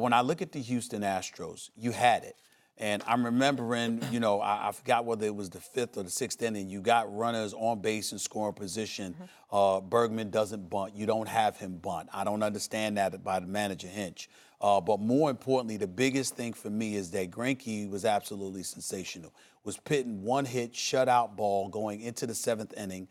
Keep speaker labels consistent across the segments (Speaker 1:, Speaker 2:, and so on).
Speaker 1: When I look at the Houston Astros, you had it. And I'm remembering, I forgot whether it was the 5th or the 6th inning. You got runners on base in scoring position. Bergman doesn't bunt. You don't have him bunt. I don't understand that by the manager, Hinch. But more importantly, the biggest thing for me is that Greinke was absolutely sensational. Was pitting one hit, shutout ball going into the 7th inning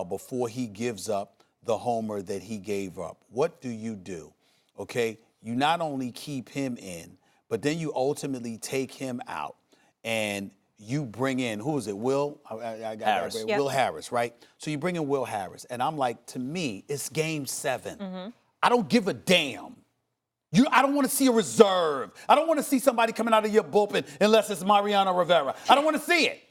Speaker 1: before he gives up the homer that he gave up. What do? Okay? You not only keep him in, but then you ultimately take him out and you bring in, who is it, Will?
Speaker 2: Harris.
Speaker 1: Will Harris, right? So you bring in Will Harris. And I'm like, to me, it's game 7. I don't give a damn. I don't want to see a reserve. I don't want to see somebody coming out of your bullpen unless it's Mariano Rivera. I don't want to see it.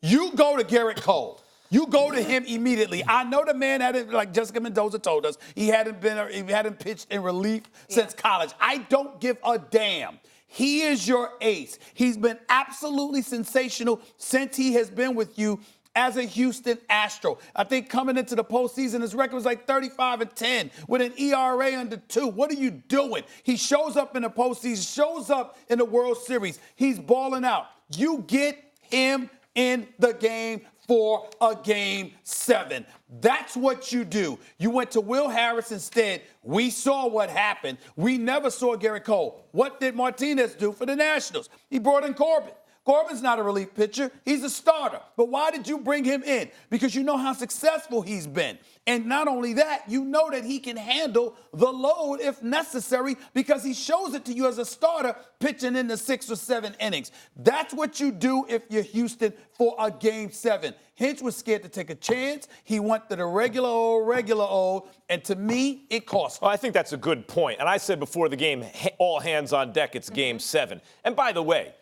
Speaker 1: You go to Garrett Cole. You go to him immediately. I know the man hadn't, like Jessica Mendoza told us, he hadn't pitched in relief since college. I don't give a damn. He is your ace. He's been absolutely sensational since he has been with you as a Houston Astro. I think coming into the postseason, his record was like 35-10 with an ERA under 2. What are you doing? He shows up in the postseason, shows up in the World Series. He's balling out. You get him in the game for a game 7. That's what you do. You went to Will Harris instead. We saw what happened. We never saw Garrett Cole. What did Martinez do for the Nationals? He brought in Corbin. Corbin's not a relief pitcher. He's a starter. But why did you bring him in? Because you know how successful he's been. And not only that, you know that he can handle the load if necessary because he shows it to you as a starter pitching in the 6 or 7 innings. That's what you do if you're Houston for a game 7. Hinch was scared to take a chance. He went to the regular old, and to me, it cost him.
Speaker 2: Well, I think that's a good point. And I said before the game, all hands on deck, it's game 7. And by the way,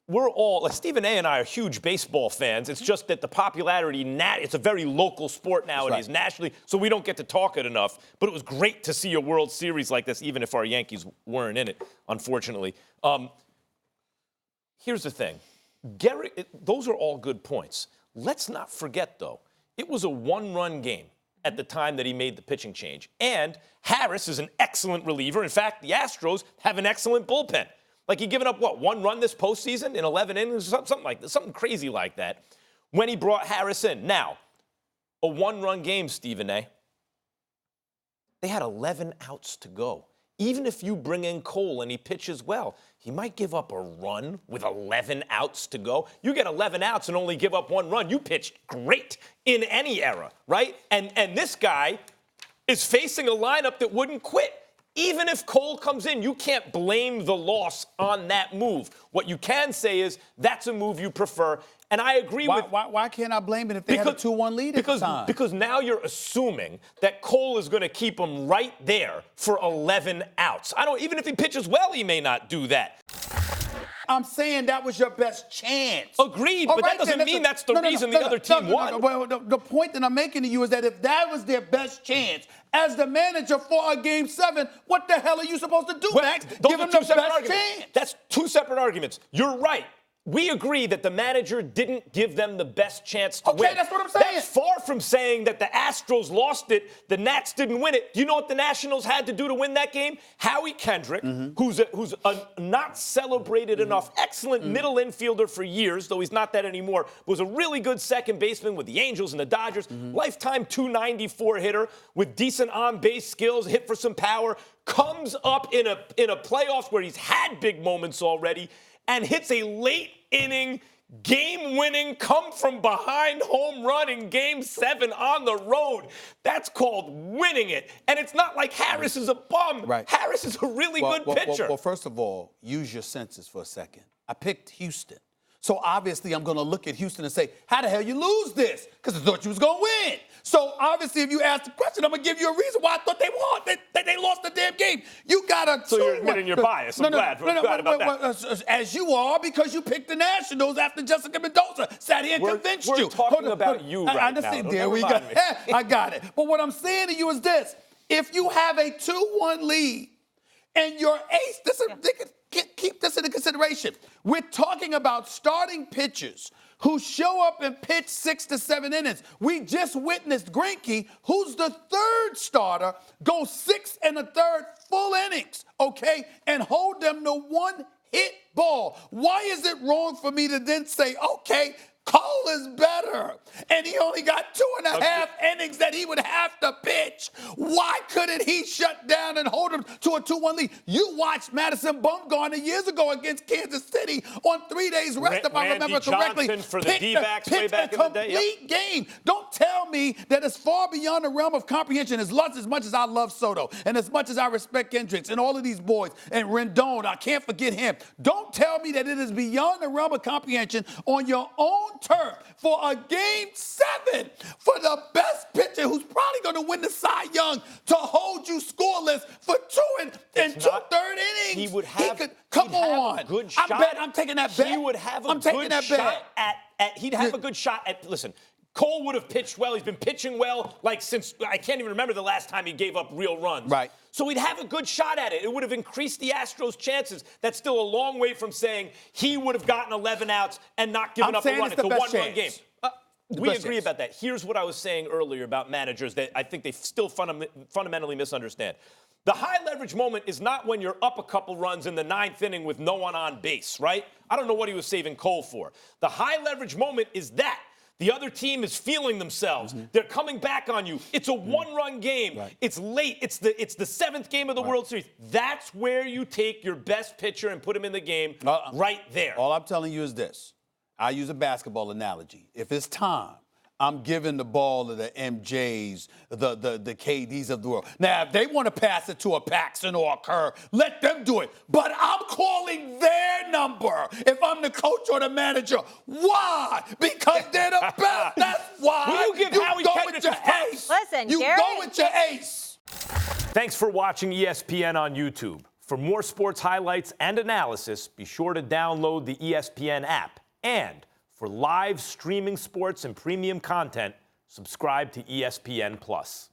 Speaker 2: we're all, like Stephen A. and I are huge baseball fans. It's just that the popularity, it's a very local sport nowadays, nationally, so we don't get to talk it enough. But it was great to see a World Series like this, even if our Yankees weren't in it, unfortunately. Here's the thing. Those are all good points. Let's not forget, though, it was a 1-run game at the time that he made the pitching change. And Harris is an excellent reliever. In fact, the Astros have an excellent bullpen. Like, he given up, 1 run this postseason in 11 innings, something like that, something crazy like that, when he brought Harris in. Now, a 1-run game, Stephen A. They had 11 outs to go. Even if you bring in Cole and he pitches well, he might give up a run with 11 outs to go. You get 11 outs and only give up 1 run. You pitched great in any era, right? And this guy is facing a lineup that wouldn't quit. Even if Cole comes in, you can't blame the loss on that move. What you can say is that's a move you prefer. And I agree with...
Speaker 1: Why can't I blame it if they had a 2-1 lead at the time?
Speaker 2: Because now you're assuming that Cole is going to keep him right there for 11 outs. Even if he pitches well, he may not do that.
Speaker 1: I'm saying that was your best chance.
Speaker 2: Agreed, but that doesn't mean that's the reason the other team won.
Speaker 1: Well, the point that I'm making to you is that if that was their best chance as the manager for a game 7, what the hell are you supposed to do, Max? Give him the best chance.
Speaker 2: That's 2 separate arguments. You're right. We agree that the manager didn't give them the best chance to win.
Speaker 1: Okay, that's what I'm saying.
Speaker 2: That's far from saying that the Astros lost it, the Nats didn't win it. Do you know what the Nationals had to do to win that game? Howie Kendrick, who's a not celebrated enough, excellent middle infielder for years, though he's not that anymore, was a really good second baseman with the Angels and the Dodgers, lifetime .294 hitter with decent on-base skills, hit for some power, comes up in a playoffs where he's had big moments already, and hits a late-inning, game-winning, come-from-behind home run in Game 7 on the road. That's called winning it. And it's not like Harris is a bum.
Speaker 1: Right.
Speaker 2: Harris is a really good pitcher.
Speaker 1: Well, first of all, use your senses for a second. I picked Houston. So obviously I'm going to look at Houston and say, how the hell you lose this? Because I thought you was going to win. So obviously if you ask the question, I'm going to give you a reason why I thought they won. They lost the damn game. You got to...
Speaker 2: So you're admitting your bias. I'm glad about
Speaker 1: that. As you are, because you picked the Nationals after Jessica Mendoza sat here and convinced you.
Speaker 2: We're talking about you right now.
Speaker 1: I understand. There we go. I got it. But what I'm saying to you is this. If you have a 2-1 lead and your ace... Keep this into consideration. We're talking about starting pitchers who show up and pitch 6 to 7 innings. We just witnessed Greinke, who's the third starter, go 6 1/3 full innings, okay, and hold them to 1-hit ball. Why is it wrong for me to then say, okay, Cole is better, and he only got 2.5 innings that he would have to pitch? Why couldn't he shut down and hold him to a 2-1 lead? You watched Madison Bumgarner years ago against Kansas City on 3 days rest, if I remember correctly.
Speaker 2: Johnson for the D-backs way back in the day.
Speaker 1: Complete game. Don't tell me that it's far beyond the realm of comprehension. As much as I love Soto, and as much as I respect Hendricks and all of these boys, and Rendon, I can't forget him. Don't tell me that it is beyond the realm of comprehension on your own turf for a game 7 for the best pitcher who's probably going to win the Cy Young to hold you scoreless for 2 2/3 innings.
Speaker 2: He would have.
Speaker 1: Come on.
Speaker 2: A good shot.
Speaker 1: I'm taking that bet.
Speaker 2: He would have a good shot at. He'd have a good shot at. Listen. Cole would have pitched well. He's been pitching well like since I can't even remember the last time he gave up real runs.
Speaker 1: Right.
Speaker 2: So he'd have a good shot at it. It would have increased the Astros' chances. That's still a long way from saying he would have gotten 11 outs and not given up a run. It's a one-run game. We agree about that. Here's what I was saying earlier about managers that I think they still fundamentally misunderstand. The high leverage moment is not when you're up a couple runs in the 9th inning with no one on base, right? I don't know what he was saving Cole for. The high leverage moment is that. The other team is feeling themselves. They're coming back on you. It's a one-run game. Right. It's late. It's the 7th game of the World Series. That's where you take your best pitcher and put him in the game right there.
Speaker 1: All I'm telling you is this. I use a basketball analogy. If it's time, I'm giving the ball to the MJs, the KDs of the world. Now, if they want to pass it to a Paxson or a Kerr, let them do it. But I'm calling their number if I'm the coach or the manager. Why? Because they're the best. That's why.
Speaker 2: Will you give Howie
Speaker 1: go
Speaker 2: Kendrick
Speaker 1: with your
Speaker 2: his
Speaker 1: ace.
Speaker 3: Listen,
Speaker 1: you
Speaker 3: Gary,
Speaker 1: go with your ace.
Speaker 2: Thanks for watching ESPN on YouTube. For more sports highlights and analysis, be sure to download the ESPN app. And for live streaming sports and premium content, subscribe to ESPN+.